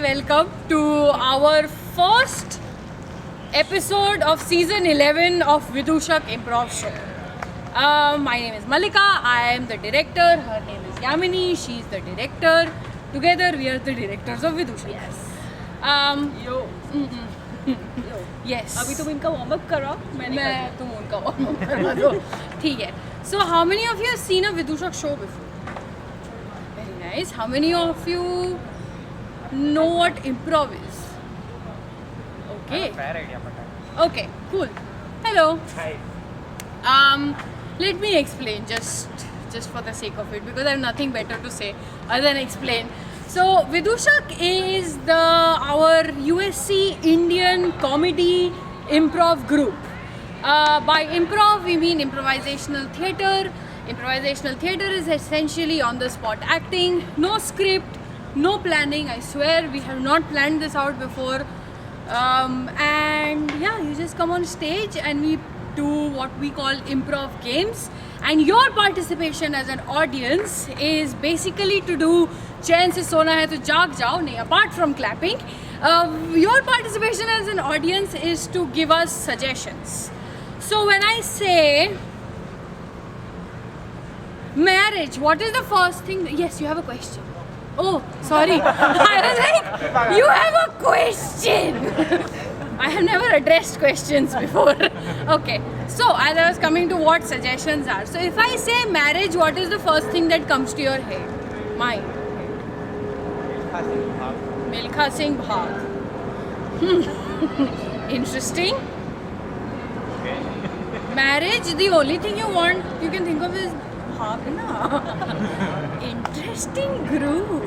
welcome to our first episode of season 11 of Vidushak Improv Show. My name is Malika, I am the director, her name is Yamini, she is the director. Together we are the directors of Vidushak. Yes. Yo. Yes. अभी तुम इनका warm up करो मैं तुम उनका warm up करवा दो. ठीक है. So how many of you have seen a Vidushak show before? Very nice. How many of you know what improv is? Okay. Fair idea, but Okay, cool. Hello. hi. Let me explain just for the sake of it because I have nothing better to say other than explain. So Vidushak is our USC Indian comedy improv group. By improv we mean improvisational theatre. Improvisational theatre is essentially on the spot acting, no script, no planning. I swear we have not planned this out before. And yeah, you just come on stage and we do what we call improv games, and your participation as an audience is basically to do चैन से सोना है तो जाग जाओ नहीं, apart from clapping, your participation as an audience is to give us suggestions. So when I say marriage, what is the first thing? Yes, you have a question. Oh, sorry. I was like, you have a question. I have never addressed questions before. Okay, so as I was coming to what suggestions are. So if I say marriage, what is the first thing that comes to your head? Mine. Milkha Singh Bhag. Interesting. Marriage, the only thing you can think of is Bhagna. Interesting group.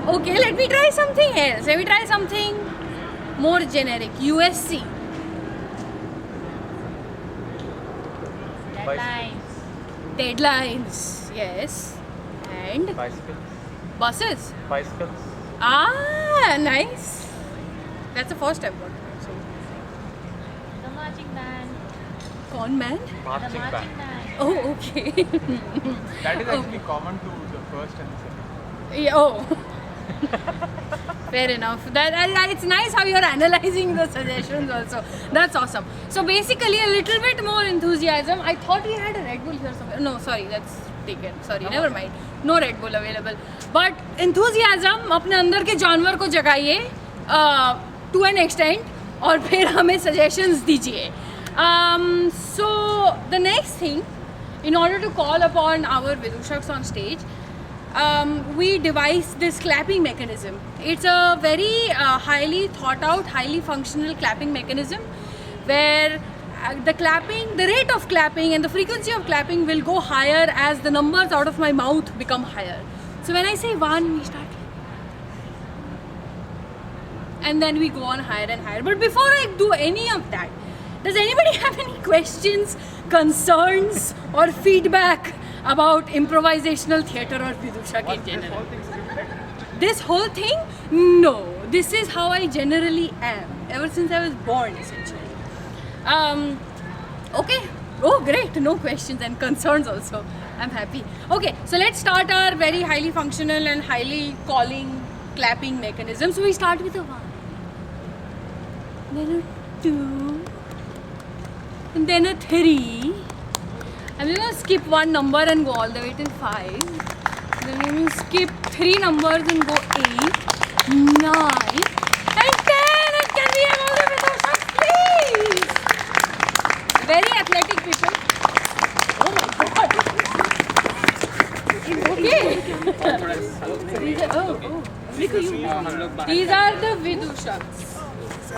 Okay, let me try something else. Let me try something more generic. USC. Deadlines. Yes. And Bicycles. buses. Bicycles. Ah, nice. That's the first I've got. So, The marching band. con man? Marching band. Oh, okay. That is actually common to the first and second. Yeah, oh. Fair enough. It's nice how you're analyzing the suggestions also. That's awesome. So basically a little bit more enthusiasm. I thought we had a Red Bull here somewhere. No, sorry, that's taken. Sorry, never mind. No Red Bull available. But enthusiasm अपने अंदर के जानवर को जगाइए to an extent और फिर हमें suggestions दीजिए. So the next thing, in order to call upon our Vidushaks on stage, we devised this clapping mechanism. It's a very highly thought out, highly functional clapping mechanism where the rate of clapping and the frequency of clapping will go higher as the numbers out of my mouth become higher. So when I say 1, we start. And then we go on higher and higher. But before I do any of that, does anybody have any questions, concerns or feedback about improvisational theatre or Vidushak in general? This whole thing? No. This is how I generally am. Ever since I was born, essentially. Okay. Oh, great. No questions and concerns also. I'm happy. Okay, so let's start our very highly functional and highly calling clapping mechanism. So we start with a 1. Then a 2. And then a 3. And then skip 1 number and go all the way till 5. Then we skip 3 numbers and go 8, 9, and 10. And can we have all the Vidushaks, please? Very athletic people. Oh my god. Okay. These are the Vidushaks.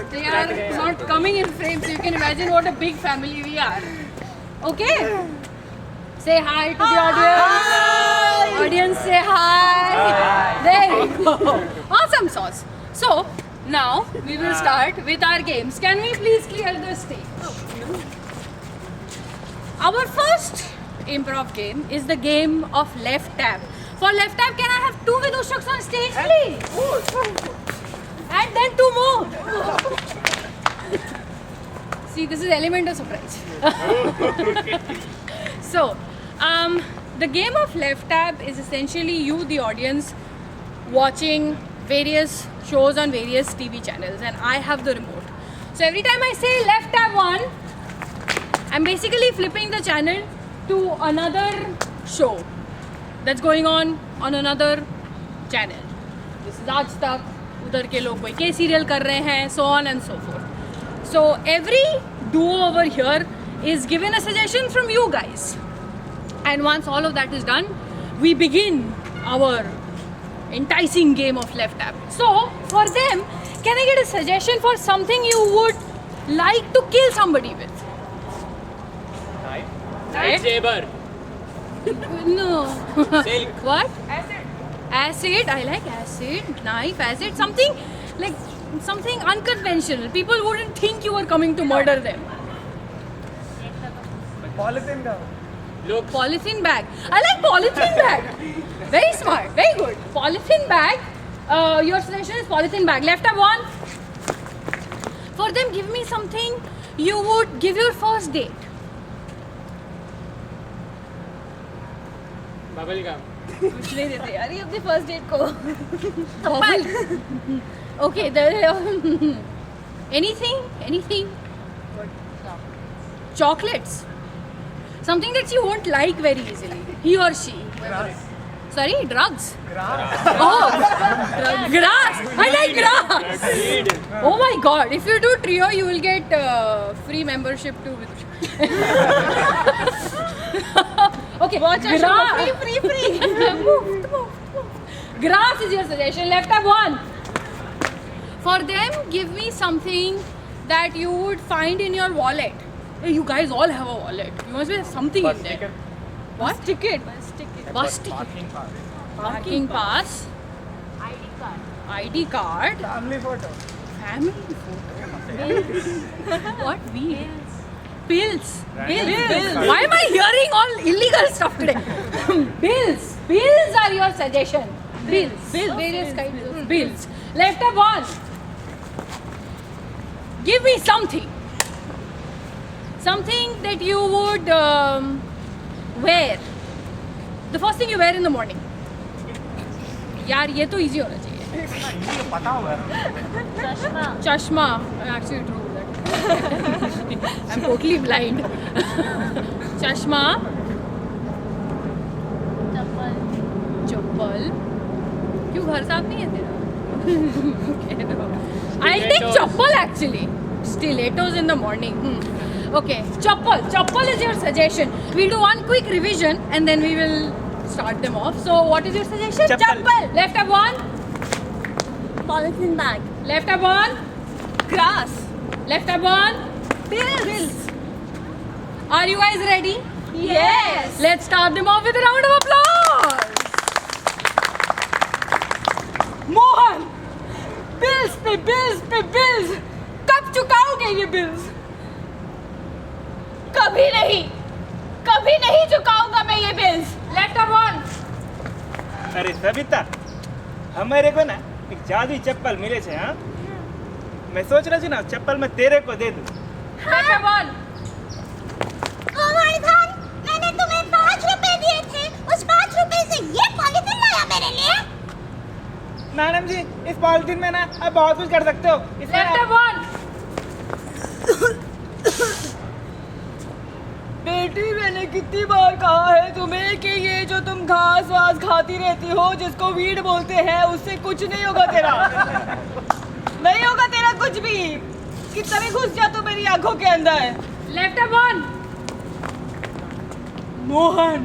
They are not coming in frame, so you can imagine what a big family we are. Okay? Say hi to the audience. Hi. Audience, say hi. There we go. Awesome sauce. So, now we will start with our games. Can we please clear the stage? Our first improv game is the game of left tap. For left tap, can I have 2 Vidushaks on stage, please? And then 2 more. See, this is element of surprise. So, the game of left tap is essentially you, the audience, watching various shows on various TV channels, and I have the remote. So every time I say left tab 1, I'm basically flipping the channel to another show that's going on another channel. This is Aaj Tak, उधर के लोग कोई के serial कर रहे हैं, so on and so forth. So every duo over here is given a suggestion from you guys. And once all of that is done, we begin our enticing game of left tab. So for them, can I get a suggestion for something you would like to kill somebody with? Knife. Lightsaber. No. Silk. What? Acid. I like acid. Knife, acid. Something like something unconventional. People wouldn't think you were coming to murder them. Polythene का. Look. Polythene bag. I like polythene bag. Very smart. Very good. Polythene bag. Your suggestion is polythene bag. Left tab 1. For them, give me something you would give your first date. Bubble gum. कुछ नहीं देते यार ये अपने first date को. Okay. There. Anything. Chocolates. Something that you won't like very easily. He or she. Grass. Sorry, drugs. Grass. Oh, grass. I like grass. Weed. Oh my god, if you do trio, you will get free membership to Vidusha. Okay, Watch our grass. show. Free. Move. Grass is your suggestion. Left tab 1. For them, give me something that you would find in your wallet. Hey, you guys all have a wallet. You must have something Bus in there. ticket. What? Ticket. Bus ticket. Parking pass. Parking pass. ID card. Family photo. Family photo. What? Bills. Bills. Why am I hearing all illegal stuff today? Bills. Bills are your suggestion. Bills. Various kinds of bills. Left tab 1. Give me something. Something that you would wear. The first thing you wear in the morning. यार ये तो easy होना चाहिए. ये पता होगा. Chashma. Actually true. I'm totally blind. Chashma. चप्पल. क्यों घर साफ नहीं है तेरा? I'll take chappal actually. Stilettos in the morning. Okay, chappal is your suggestion. We'll do one quick revision and then we will start them off. So what is your suggestion? Chappal. Left tab 1. Polythene bag. Left tab 1. Grass. Left tab 1. Bills. Are you guys ready? Yes. Let's start them off with a round of applause. Mohan, bills पे bills. कब चुकाओगे ये bills? कभी नहीं चुकाऊंगा मैं ये bills. Left tab 1. अरे सविता, हमारे को ना एक जादुई चप्पल मिले छे. हाँ, मैं सोच रहा छू ना चप्पल मैं तेरे को दे दूं. Left tab 1. ओ भाई भाई, मैंने तुम्हें 5 रुपए दिए थे. उस 5 रुपए से ये पॉलिथीन लाया मेरे लिए. मैडम जी, इस पॉलिथीन में ना आप बहुत कुछ कर सकते हो. इसमें Left tab 1. बेटी मैंने कितनी बार कहा है तुम्हें कि ये जो तुम घास वास खाती रहती हो जिसको वीड बोलते हैं उससे कुछ नहीं होगा तेरा. नहीं होगा तेरा कुछ भी. कितना भी घुस जा तू मेरी आंखों के अंदर. Left tab 1. मोहन,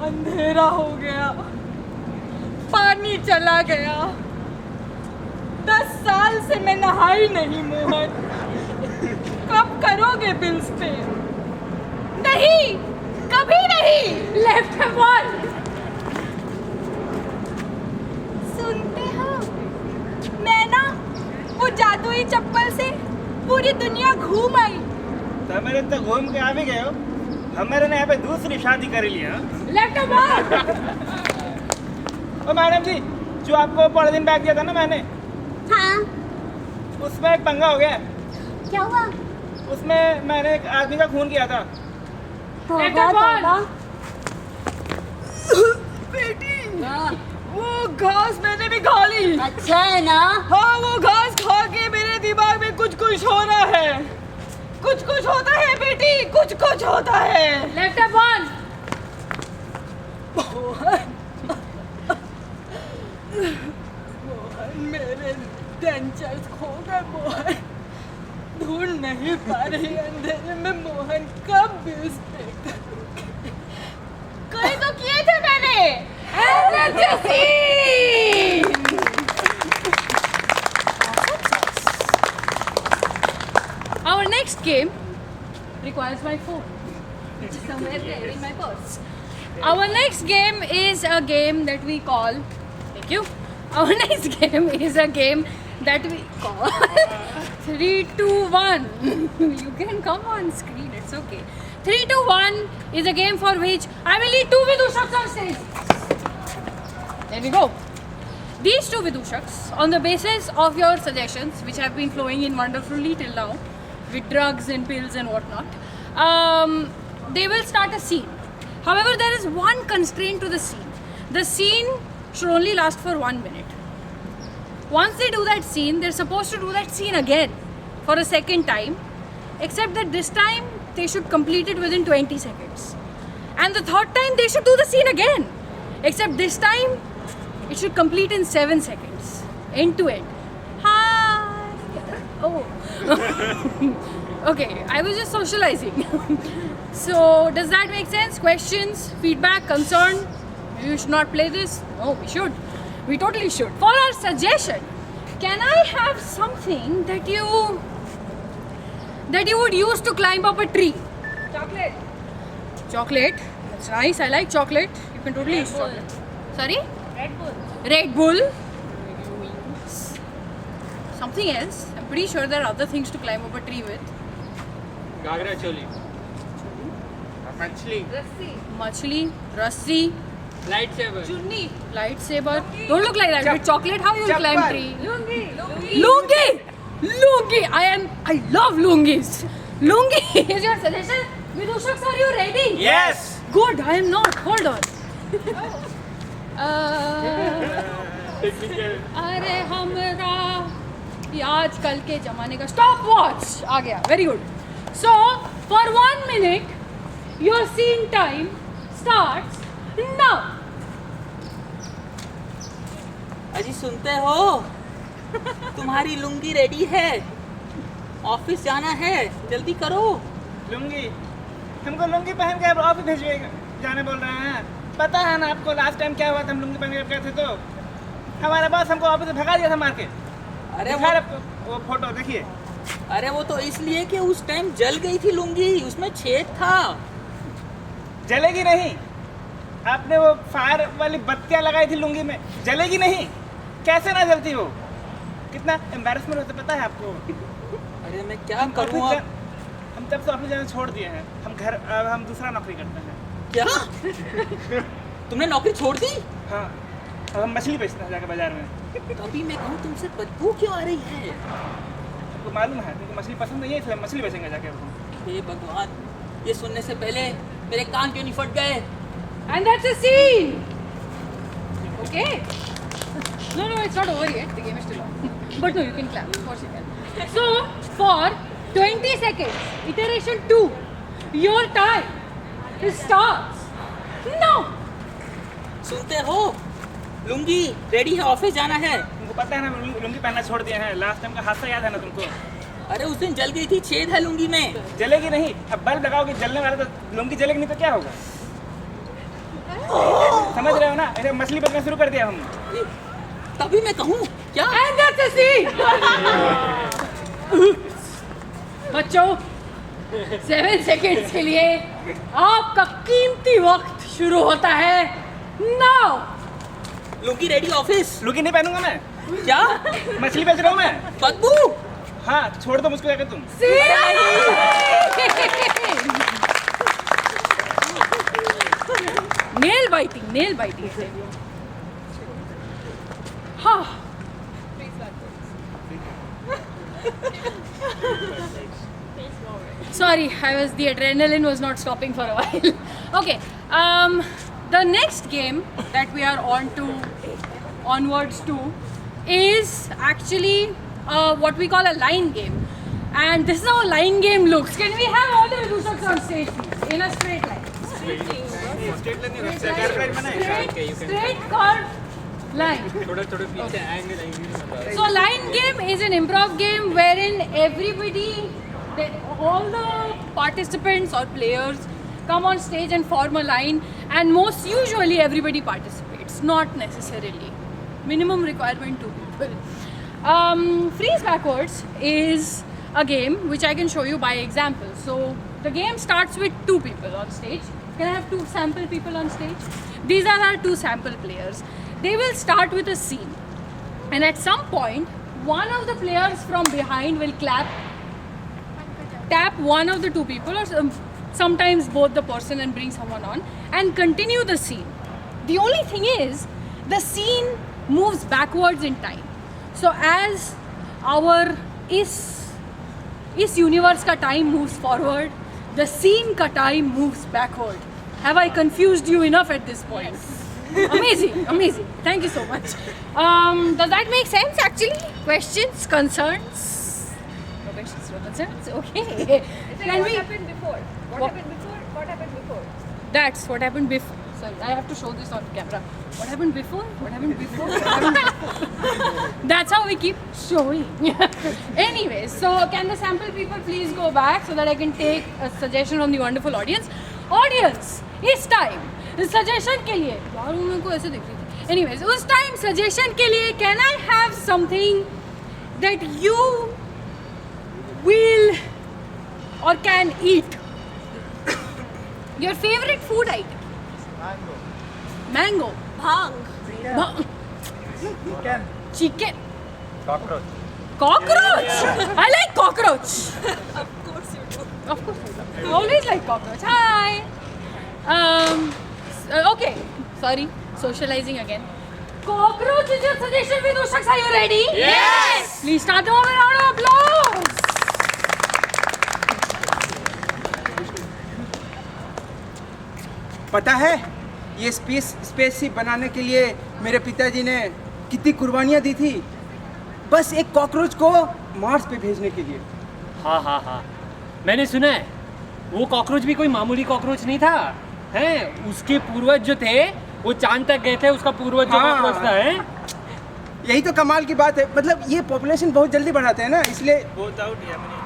अंधेरा हो गया, पानी चला गया. 10 साल से मैं नहाई नहीं मोहन. कब करोगे बिल्स पे? नहीं, कभी नहीं. Left tab 1. सुनते हो, मैं ना वो जादुई चप्पल से पूरी दुनिया घूम आई. तो मेरे तो घूम के आ भी गए हो. हमारे ने यहाँ पे दूसरी शादी कर ली. हाँ, Left tab 1. ओ मैडम जी, जो आपको पॉलिथीन बैग दिया था ना मैंने, हाँ, उसमें एक पंगा हो गया. क्या हुआ? उसमें मैंने एक आदमी का खून किया था. Left tab 1. बेटी वो घास मैंने भी खा ली। अच्छा है ना? हाँ, वो घास खा के मेरे दिमाग में कुछ कुछ हो रहा है। कुछ कुछ होता है बेटी, कुछ कुछ होता है। Left up one. मेरे डेंचर्स खो गए मोहन। ढूंढ नहीं पा रही अंधेरे में मोहन, कब भी उस पे कहीं तो किए थे मैंने। Our next game requires my phone, which is somewhere there in my purse. Our next game is a game that we call. Thank you. Our next game is a game that we call 3, 2, 1. You can come on screen, it's okay. 3, 2, 1 is a game for which I will need 2 Vidushaks on stage. There we go. These 2 Vidushaks, on the basis of your suggestions, which have been flowing in wonderfully till now, with drugs and pills and whatnot, they will start a scene. However, there is one constraint to the scene. The scene should only last for 1 minute. Once they do that scene, they're supposed to do that scene again for a second time, except that this time they should complete it within 20 seconds. And the third time they should do the scene again, except this time it should complete in 7 seconds, end to end. Hi. Oh. Okay, I was just socializing. So, does that make sense? Questions, feedback, concern? Maybe we should not play this? No, we should. We totally should. For our suggestion, can I have something that you would use to climb up a tree? Chocolate. Chocolate. That's nice. I like chocolate. You can totally use chocolate. Sorry? Red Bull. Red Bull. Something else. I'm pretty sure there are other things to climb up a tree with. Gagra choli. Machli. Machli, rassi, Lightsaber. Chunni. lightsaber. Don't look like that. With chocolate, how you will climb Chappal. tree? Lungi. Lungi! Lungi! I love lungis. Lungi is your suggestion. Vidushaks, are you ready? Yes. Good, I am not. Hold on. Technical. अरे हमरा ये आजकल के जमाने का stop watch आ गया. Very good. So for 1 minute your scene time starts now. अजी सुनते हो? तुम्हारी लुंगी रेडी है, ऑफिस जाना है, जल्दी करो। लुंगी, हमको लुंगी पहन के अब ऑफिस भेजिए जाने बोल रहे हैं। पता है ना आपको लास्ट टाइम क्या हुआ था, हम लुंगी पहन के गए थे तो हमारे बॉस हमको ऑफिस से भगा दिया था मार के। अरे दिखा रहे वो फोटो देखिए। अरे वो तो इसलिए कि उस टाइम जल गई थी लुंगी, उसमें छेद था। जलेगी नहीं, आपने वो फायर वाली बत्तियां लगाई थी लुंगी में, जलेगी नहीं, कैसे ना जलती वो। कितना एम्बैरेसमेंट होता पता है आपको। अरे मैं क्या करूँ अब? हम तब से ऑफिस जाना छोड़ दिए हैं, अब हम दूसरा नौकरी करते हैं। क्या? तुमने नौकरी छोड़ दी? हाँ, अब हम मछली बेचते हैं जाकर बाजार में। तभी मैं कहूँ तुमसे बदबू क्यों आ रही है? आपको मालूम है तुमको मछली पसंद नहीं है, इसलिए हम मछली बेचेंगे जाके अब। हे भगवान, ये सुनने से पहले मेरे कान क्यों नहीं फट गए? And that's a scene. Okay. No, it's not over yet. The game is still on. But no, you can clap. Of course you can. So for 20 seconds, iteration 2, your time starts now. सुनते हो? Lungi ready है, office जाना है। तुमको पता है ना लुंगी पहनना छोड़ दिए हैं, लास्ट टाइम का हादसा याद है ना तुमको? अरे उस दिन जल गई थी, छेद है लुंगी में। जलेगी नहीं, अब बल्ब लगाओगे जलने वाला, तो लुंगी जलेगी नहीं तो क्या होगा? समझ रहे हो ना? ऐसे मछली बेचना शुरू कर दिया हम। तभी मैं कहूँ क्या? And that's a scene. बच्चों 7 seconds के लिए आपका कीमती वक्त शुरू होता है now. Lungi ready, office. Lungi नहीं पहनूंगा मैं, क्या? मछली बेच रहा हूँ मैं। बदबू। हाँ, छोड़ दो मुझको जाकर तुम। Nail biting. हाँ. Sorry, the adrenaline was not stopping for a while. Okay, the next game that we are on to onwards to is actually what we call a line game. And this is how a line game looks. Can we have all the Vidushaks on stage, please? In a straight line. Straight curved line. थोड़ा पीछे angle So line game is an improv game wherein all the participants or players come on stage and form a line, and most usually everybody participates, not necessarily. Minimum requirement 2 people. Freeze backwards is a game which I can show you by example. So the game starts with 2 people on stage. Can I have 2 sample people on stage? These are our 2 sample players. They will start with a scene, and at some point one of the players from behind will tap one of the 2 people, or sometimes both the person, and bring someone on and continue the scene. The only thing is the scene moves backwards in time. So as our इस universe का time moves forward, the scene का time moves backward. Have I confused you enough at this point? Amazing, amazing. Thank you so much. Does that make sense actually? Questions, concerns? No questions, no concerns? Okay. Can we? happened before? What- What happened before? That's what happened before. Sorry, I have to show this on camera. What happened before? What happened before? What happened before? That's how we keep showing. Anyways, so can the sample people please go back so that I can take a suggestion from the wonderful audience? Audience, इस time suggestion के लिए यार वो मेरे को ऐसे दिख रही थी. Anyways, उस time suggestion के लिए can I have something that you will or can eat? Your favorite food item? Mango. Bhang. Chicken. Cockroach. Cockroach. I like cockroach. Of course you do. Of course I do. I always like cockroach. Hi. Okay. Sorry. Socializing again. Cockroach is your suggestion, Vidushaks. Are you ready? Yes. Please start the moment. Round of applause. पता है ये spaceship बनाने के लिए मेरे पिताजी ने कितनी कुर्बानियाँ दी थी, बस एक कॉकरोच को मार्स पे भेजने के लिए। हाँ मैंने सुना है वो कॉकरोच भी कोई मामूली कॉकरोच नहीं था, हैं? उसके पूर्वज जो थे वो चांद तक गए थे, उसका पूर्वज जो हाँ। कॉकरोच था, हैं? यही तो कमाल की बात है, मतलब ये पॉपुलेशन बहुत जल्दी बढ़ाते हैं ना, इसलिए। Both out Yamini.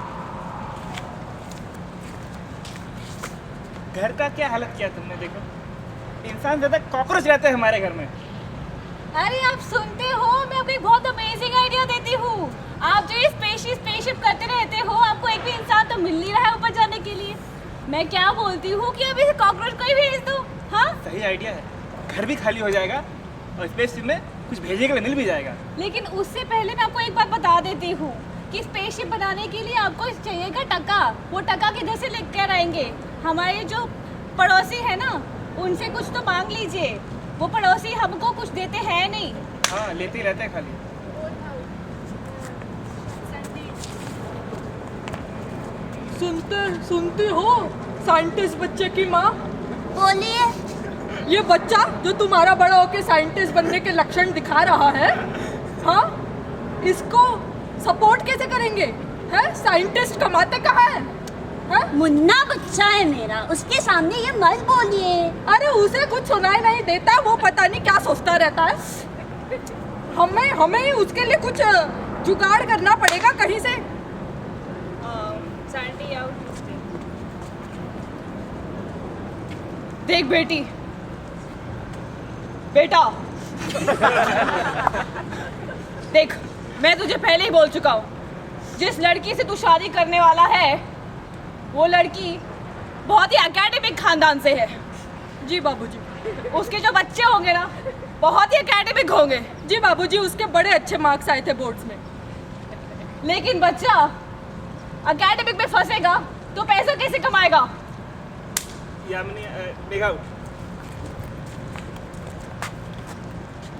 घर का क्या हालत किया तुमने, देखो इंसान ज्यादा कॉकरोच रहते हैं हमारे घर में। अरे आप सुनते हो, मैं आपको एक बहुत अमेजिंग आइडिया देती हूँ। आप जो ये स्पेसशिप करते रहते हो, आपको एक भी इंसान तो मिल नहीं रहा है ऊपर जाने के लिए। मैं क्या बोलती हूँ कि अभी कॉकरोच को ही भेज दो। हाँ, सही आइडिया है, घर भी खाली हो जाएगा और स्पेसशिप में कुछ भेजने के लिए मिल भी जाएगा। लेकिन उससे पहले मैं आपको एक बात बता देती हूँ कि स्पेसशिप बनाने के लिए आपको चाहिएगा टका। वो टका किधर से लेकर आएंगे? हमारे जो पड़ोसी है ना, उनसे कुछ तो मांग लीजिए। वो पड़ोसी हमको कुछ देते हैं नहीं। हाँ, लेते ही रहते हैं खाली। सुनती हो साइंटिस्ट बच्चे की माँ? बोलिए। ये बच्चा जो तुम्हारा बड़ा होके साइंटिस्ट बनने के लक्षण दिखा रहा है, हाँ, इसको सपोर्ट कैसे करेंगे? हैं? साइंटिस्ट कमाते कहाँ हैं? हैं? मुन्ना बच्चा है मेरा, उसके सामने ये मत बोलिए। अरे उसे कुछ सुनाई नहीं देता, वो पता नहीं क्या सोचता रहता है। हमें उसके लिए कुछ जुगाड़ करना पड़ेगा कहीं से। देख बेटा देख, मैं तुझे पहले ही बोल चुका हूँ, जिस लड़की से तू शादी करने वाला है वो लड़की बहुत ही एकेडमिक खानदान से है। जी बाबूजी। उसके जो बच्चे होंगे ना, बहुत ही एकेडमिक होंगे। जी बाबूजी, उसके बड़े अच्छे मार्क्स आए थे बोर्ड्स में। लेकिन बच्चा एकेडमिक में फंसेगा तो पैसा कैसे कमाएगा? यामिनी, मेघा,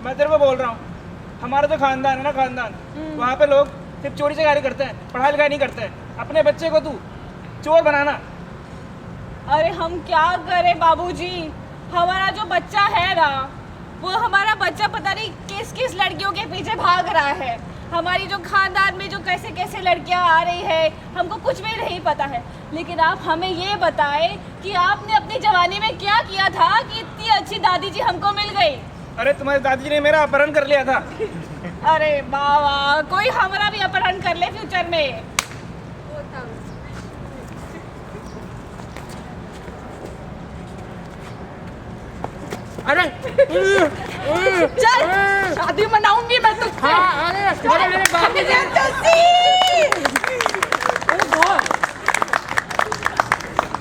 मैं तेरे को बोल रहा हूँ, हमारा जो खानदान है ना, खानदान, वहाँ पे लोग सिर्फ चोरी चकारी करते हैं, पढ़ाई लिखाई नहीं करते हैं। अपने बच्चे को तू चोर बनाना। अरे हम क्या करें बाबूजी, हमारा जो बच्चा है ना, वो हमारा बच्चा पता नहीं किस किस लड़कियों के पीछे भाग रहा है। हमारी जो खानदान में जो कैसे कैसे लड़कियां आ रही है हमको कुछ भी नहीं पता है। लेकिन आप हमें ये बताएं कि आपने अपनी जवानी में क्या किया था कि इतनी अच्छी दादी जी हमको मिल गई। अरे तुम्हारी दादी ने मेरा अपहरण कर लिया था। अरे बाबा, कोई हमारा भी अपहरण कर ले फ्यूचर में। अरे चल शादी मनाऊंगी मैं तुझसे। अरे मेरे बाप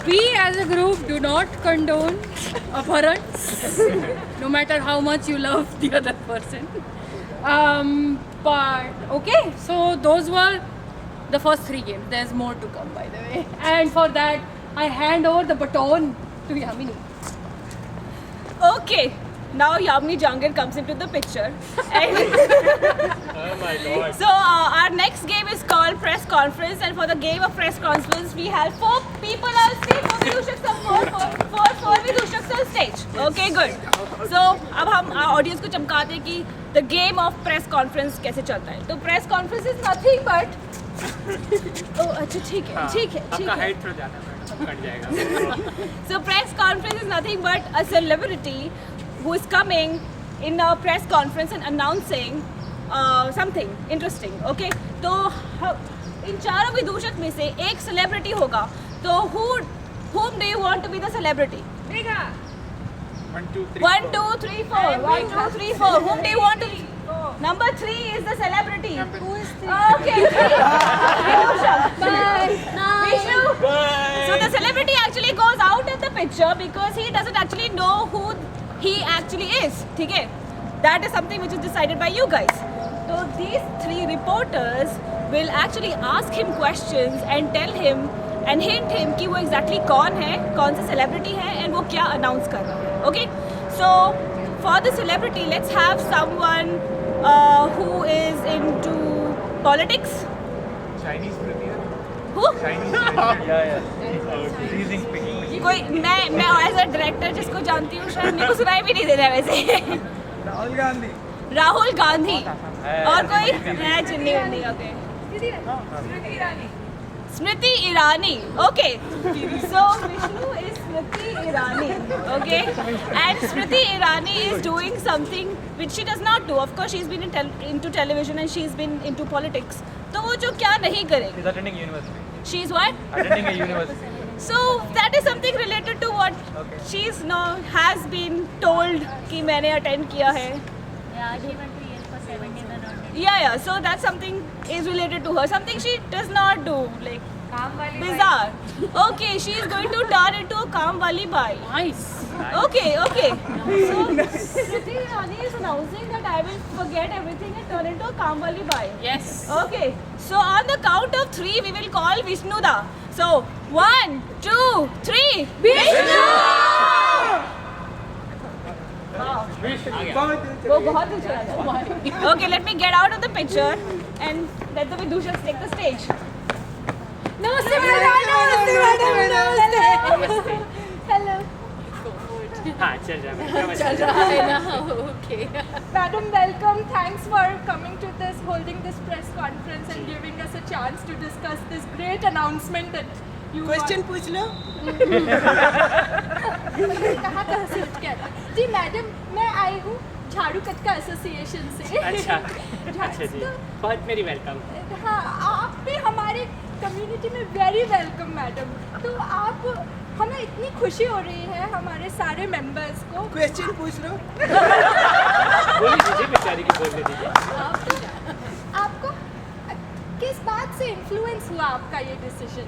We as a group do not condone abhorrence, no matter how much you love the other person. But okay, so those were the first 3 games. There's more to come, by the way. And for that, I hand over the baton to Yamini. Okay, now Yamini Jangir comes into the picture. Oh my god. So our next game is called press conference, and for the game of press conference we have 4 people on stage, 4 vidushaks on 4 vidushaks on stage. Okay, good. So अब हम audience को चमकाते हैं कि the game of press conference कैसे चलता है। तो press conference is nothing but oh अच्छा ठीक है ठीक है ठीक आपका है। हाइट थोड़ा ज्यादा है मैडम, कट जाएगा। So press conference is nothing but a celebrity who is coming in a press conference and announcing something interesting. Okay? तो इन चारों विदूषक में से एक सेलिब्रिटी होगा। तो whom do you want to be the celebrity? 1, 2, 3. 1, 2, 3, 4. 1, 2, 3, 4. Whom do you want to be? Number 3 is the celebrity. Who is 3? Okay. Vidushak. Bye. Vishnu. So the celebrity actually goes out of the picture because he doesn't actually know who he actually is. ठीक है? That is something which is decided by you guys. So these 3 reporters will actually ask him questions and tell him and hint him कि वो exactly कौन है, कौन सा celebrity है and वो क्या announce कर रहा है. Okay? So for the celebrity, let's have someone who is into politics. Chinese premier. Who? Chinese premier. Freezing picking. कोई मैं एज अ डायरेक्टर जिसको जानती हूँ शायद मेरे को सुनाई भी नहीं दे रहा है वैसे। राहुल गांधी। राहुल गांधी और कोई है चिन्नी वन्नी। Okay Smriti Irani. Okay so Vishnu is Smriti Irani. Okay and Smriti Irani is doing something which she does not do. Of course she is been into television and she is been into politics. तो वो जो क्या नहीं करेगी। He's attending university. She is what? Attending a university. So that is something related to what she's has been told कि मैंने attend किया है। Yeah, she went to Yale for 7 days and not did. Yeah, so that something is related to her. Something she does not do, like bizarre. Okay, she is going to turn into a काम वाली by. Nice. Okay. So Smriti Irani is announcing that I will forget everything and turn into a काम वाली by. Yes. Okay, so on the count of 3 we will call Vishnu da. So 1, 2, 3. Vishnu! वो बहुत ही चला गया। Okay, let me get out of the picture and let the Vidushaks take the stage. नमस्ते madam. Namaste. Hello. हाँ चल रहा है। चल रहा है ना? Okay. Madam, welcome. Thanks for coming to this, holding this press conference and giving us a chance to discuss this great announcement that you question पूछ लो। कहाँ से उठ के आया? जी मैडम, मैं आई हूँ झाड़ू कटका एसोसिएशन से। अच्छा जी, बहुत मेरी वेलकम। हाँ, आप भी हमारे कम्युनिटी में वेरी वेलकम मैडम। तो आप हमें इतनी खुशी हो रही है हमारे सारे मेंबर्स को। क्वेश्चन पूछ लो। बोली दीजिए, बेचारी की बोलने दीजिए। आपको किस बात से इन्फ्लुएंस हुआ आपका ये डिसीजन?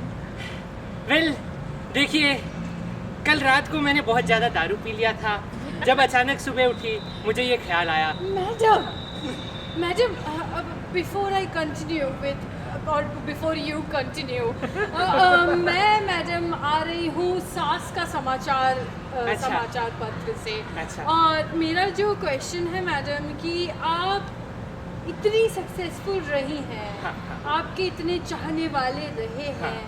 वेल देखिए, कल रात को मैंने बहुत ज़्यादा दारू पी लिया था। जब अचानक सुबह उठी मुझे ये ख्याल आया। Madam, before I continue with or before you continue, मैं मैडम आ रही हूँ सास का समाचार समाचार पत्र से। अच्छा। और मेरा जो क्वेश्चन है मैडम कि आप इतनी सक्सेसफुल रही हैं, हाँ। आपके इतने चाहने वाले रहे हैं,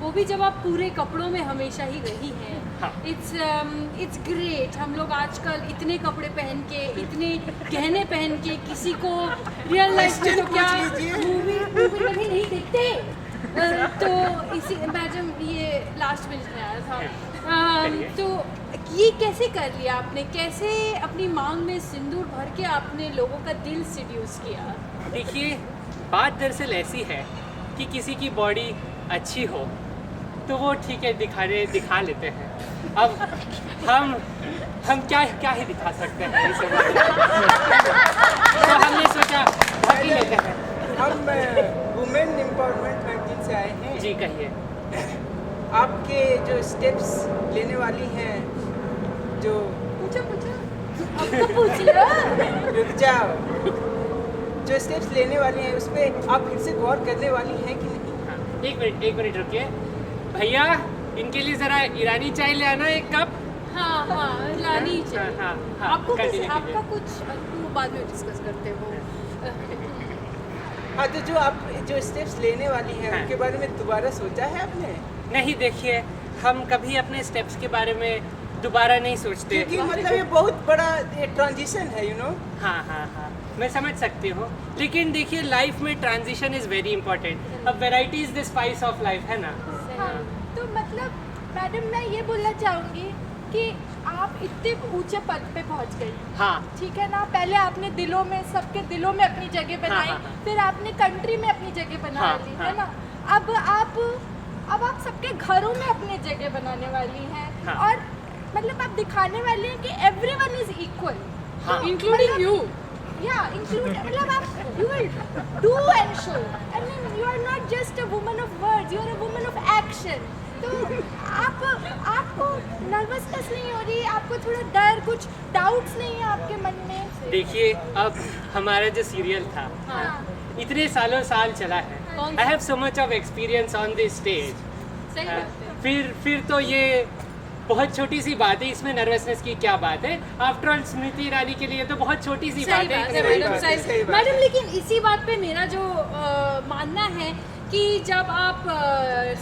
वो भी जब आप पूरे कपड़ों में हमेशा ही रही हैं। हाँ। It's great. हम लोग आजकल इतने कपड़े पहन के, इतने गहने पहन के, किसी को रियल लाइफ में तो क्या मूवी में भी नहीं देखते। तो इसी मैडम ये लास्ट मिनट में आया था। तो ये कैसे कर लिया आपने? कैसे अपनी मांग में सिंदूर भर के आपने लोगों का दिल सीड्यूस किया? देखिए, बात दरअसल ऐसी है कि किसी की बॉडी अच्छी हो तो वो ठीक है दिखा लेते हैं। अब हम क्या ही दिखा सकते हैं इस तो हमने सोचा भाग ही लेते हैं। हम वुमेन एम्पावरमेंट मैगजीन से आए हैं। जी कहिए। आपके जो स्टेप्स लेने वाली हैं, जो पूछो आपको पूछ लो। रुक जाओ, जो स्टेप्स लेने वाली हैं उस पर आप फिर से गौर करने वाली हैं कि नहीं? एक मिनट रुकिए भैया, इनके लिए जरा ईरानी चाय ले आना एक कप। हाँ लानी चाहिए। हाँ, आपको continue आपका कीजिए। कुछ बाद में डिस्कस करते हो। हाँ, तो जो आप जो स्टेप्स लेने वाली हैं हाँ। उनके बारे में दोबारा सोचा है आपने? नहीं, देखिए हम कभी अपने स्टेप्स के बारे में दोबारा नहीं सोचते। क्योंकि मतलब ये बहुत बड़ा ट्रांजिशन है, यू नो। हाँ, मैं समझ सकती हूँ, लेकिन देखिए लाइफ में ट्रांजिशन इज़ वेरी इंपॉर्टेंट। अब variety is the spice of life, है ना? हाँ, तो मतलब मैडम मैं ये बोलना चाहूँगी कि आप इतने ऊंचे पद पे पहुँच गई। हाँ। ठीक है ना? पहले आपने दिलों में, सबके दिलों में अपनी जगह बनाई, हाँ। फिर आपने कंट्री में अपनी जगह बना हाँ, ली, हाँ। है ना? अब आप सबके घरों में अपनी जगह बनाने वाली हैं। हाँ। और मतलब आप दिखाने वाली हैं कि एवरीवन इज इक्वल, हाँ। Including you. मतलब आप you will do and show. I mean, you are not just a woman of words, you are a woman of action. तो आपको नर्वसनेस नहीं हो रही? आपको थोड़ा डर, कुछ डाउट्स नहीं है आपके मन में? देखिए, अब हमारा जो सीरियल था इतने साल चला है। कौन I have so much of experience on this stage. सही बात है। फिर तो ये बहुत छोटी सी बात है, इसमें नर्वसनेस की क्या बात है? आफ्टर ऑल स्मृति ईरानी के लिए तो बहुत छोटी सी सही बात बात है है। मैडम, सही सही बात मैडम। लेकिन इसी बात पे मेरा जो मानना है कि जब आप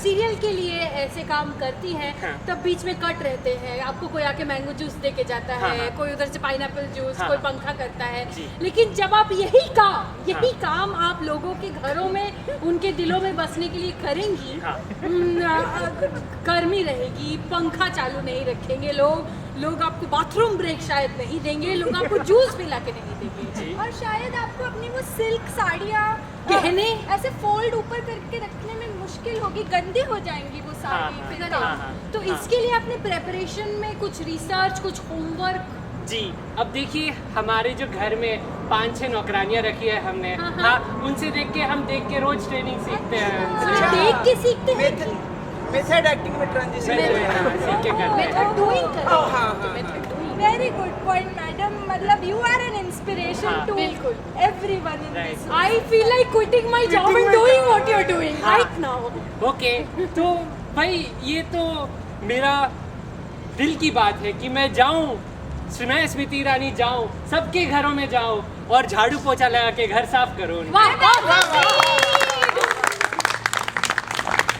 सीरियल के लिए ऐसे काम करती हैं हाँ। तब बीच में कट रहते हैं। आपको कोई आके मैंगो जूस दे के जाता है, हाँ। कोई उधर से पाइनएप्पल जूस, हाँ। कोई पंखा करता है। जी। लेकिन जब आप यही काम आप लोगों के घरों में, उनके दिलों में बसने के लिए करेंगी, हाँ। गर्मी रहेगी, पंखा चालू नहीं रखेंगे लोग आपको बाथरूम ब्रेक शायद नहीं देंगे, लोग आपको जूस पिला के नहीं देंगे। और शायद आपको अपनी वो सिल्क साड़ियाँ गहने ऐसे फोल्ड ऊपर करके रखने में मुश्किल होगी, गंदी हो जाएंगी वो साड़ी। हाँ, फिर हाँ, आप- हाँ। तो इसके लिए आपने प्रेपरेशन में कुछ रिसर्च, कुछ होमवर्क? जी, अब देखिए हमारे जो घर में 5-6 नौकरानियाँ रखी है हमने। हाँ, हाँ, उनसे देख के रोज ट्रेनिंग सीखते हैं। अच्छा। देख के सीखते हैं कि मेथड एक्टिंग में ट्रांजिशन सीख के करते हैं। मेथड डूइंग हाँ। वेरी गुड पॉइंट मैडम, मतलब यू आर एन इंस्पिरेशन हाँ, टू बिल्कुल। Everyone in Right. This. I feel like quitting my job and doing what you're doing हाँ। right now. ओके, तो भाई ये तो मेरा दिल की बात है कि मैं जाऊं, सुना स्मृति ईरानी, जाऊं सबके घरों में जाऊं और झाड़ू पोछा लगा के घर साफ करूं। वाह वाह वाह।